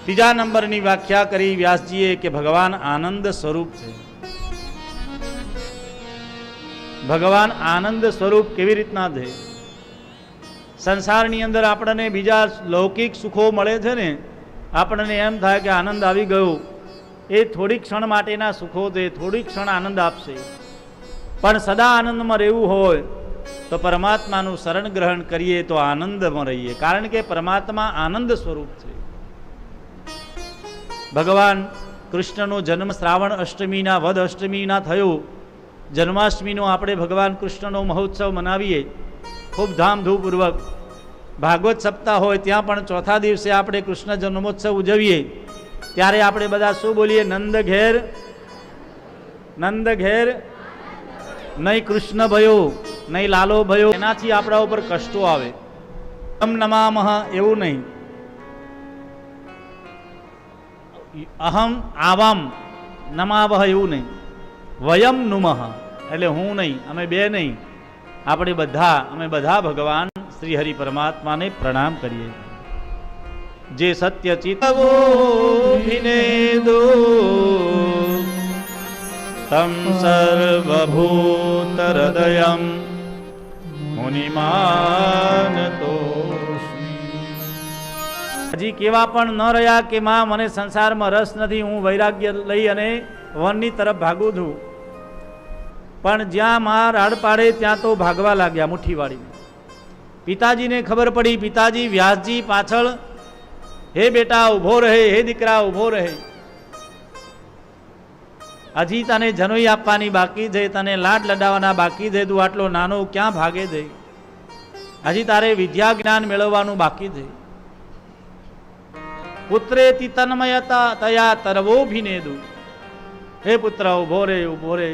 ત્રીજા નંબરની વ્યાખ્યા કરી વ્યાસજીએ કે ભગવાન આનંદ સ્વરૂપ છે. ભગવાન આનંદ સ્વરૂપ કેવી રીતના છે? સંસારની અંદર આપણને બીજા લૌકિક સુખો મળે છે ને, આપણને એમ થાય કે આનંદ આવી ગયો. એ થોડી ક્ષણ માટેના સુખો છે, થોડી ક્ષણ આનંદ આપશે. પણ સદા આનંદમાં રહેવું હોય તો પરમાત્માનું શરણ ગ્રહણ કરીએ તો આનંદમાં રહીએ, કારણ કે પરમાત્મા આનંદ સ્વરૂપ છે. ભગવાન કૃષ્ણનો જન્મ શ્રાવણ અષ્ટમીના વદ અષ્ટમીના થયો. જન્માષ્ટમીનો આપણે ભગવાન કૃષ્ણનો મહોત્સવ મનાવીએ ખૂબ ધામધૂમપૂર્વક. ભાગવત સપ્તાહ હોય ત્યાં પણ ચોથા દિવસે આપણે કૃષ્ણ જન્મોત્સવ ઉજવીએ. ત્યારે આપણે બધા શું બોલીએ? નંદ ઘેર, નંદ ઘેર નહીં કૃષ્ણ ભયો, નહીં લાલો ભયો. એનાથી આપણા ઉપર કષ્ટો આવે. અહમ નમામહ એવું નહીં, અહમ આવામ નમાવહ એવું નહીં, વયમ નુમઃ એટલે હું નહીં, અમે બે નહીં, આપણે બધા, અમે બધા ભગવાન શ્રી હરિ પરમાત્માને પ્રણામ કરીએ. જે સત્ય ચિત્તવોభిનેદો તમ સર્વભૂત હૃદયમ મુનિમાનતો. હજી કેવા પણ ન રહ્યા કે માં મને સંસારમાં રસ નથી, હું વૈરાગ્ય લઈ અને વનની તરફ ભાગું છું. પણ જ્યાં માં રાડ પાડે ત્યાં તો ભાગવા લાગ્યા મુઠ્ઠીવાળી. પિતાજીને ખબર પડી. પિતાજી વ્યાસજી પાછળ, હે બેટા ઊભો રહે, હે દીકરા ઊભો રહે, હજી તને જનોઈ આપવાની બાકી છે, તને લાડ લડાવવાના બાકી છે, તું આટલો નાનો ક્યાં ભાગે છે, હજી તારે વિદ્યા જ્ઞાન મેળવવાનું બાકી છે. પુત્રેતિ તન્મયતા તયા તરવોભિનેદુ. હે પુત્ર ઉભો રે, ઉભો રે.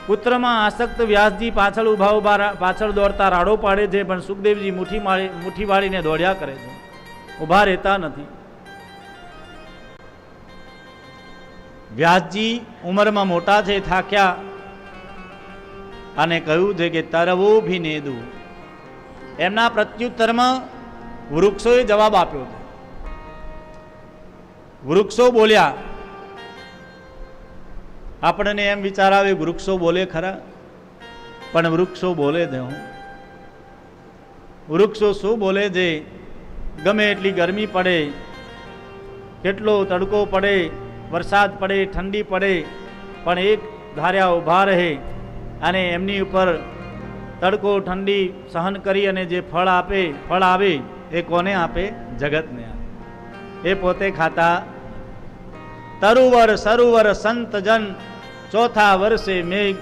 પુત્રમાં આસક્ત વ્યાસજી પાછળ ઉભા પાછળ દોડતા રાડો પાડે છે, પણ સુખદેવજી મુઠ્ઠી વાળીને દોડ્યા કરે છે, ઉભા રહેતા નથી. વ્યાસજી ઉંમરમાં મોટા છે, થાક્યા અને કહ્યું છે કે તરવોભિનેદુ. એમના પ્રત્યુત્તરમાં વૃક્ષોએ જવાબ આપ્યો છે. વૃક્ષો બોલ્યા. આપણને એમ વિચાર આવે વૃક્ષો બોલે ખરા, પણ વૃક્ષો બોલે છે. વૃક્ષો શું બોલે છે? ગમે એટલી ગરમી પડે, કેટલો તડકો પડે, વરસાદ પડે, ઠંડી પડે, પણ એક ધાર્યા ઊભા રહે અને એમની ઉપર તડકો ઠંડી સહન કરી અને જે ફળ આવે એ કોને આપે? જગતને આપે. એ પોતે ખાતા. તરુવર સરુવર સંત જન ચોથા વર્ષે મેઘ,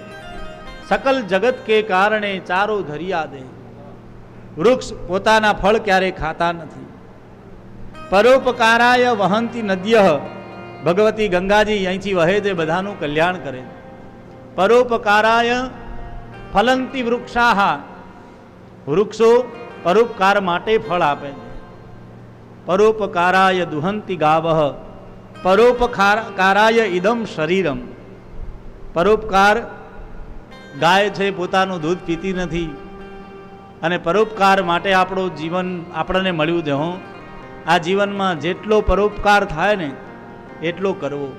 સકલ જગત કે કારણે ચારો ધરિયા દે. વૃક્ષ પોતાના ફળ ક્યારે ખાતા નથી. પરોપકારાય વહંતી નદ્યઃ. ભગવતી ગંગાજી અહીંથી વહે તે બધાનું કલ્યાણ કરે. પરોપકારાય ફલંતી વૃક્ષાહ. વૃક્ષો પરોપકાર માટે ફળ આપે છે. પરોપકારાય દુહંતી ગાવઃ. પરોપકારાય ઇદમ શરીરમ. પરોપકાર, ગાય છે પોતાનું દૂધ પીતી નથી, અને પરોપકાર માટે આપણું જીવન આપણને મળ્યું છે. આ જીવનમાં જેટલો પરોપકાર થાય ને એટલો કરવો.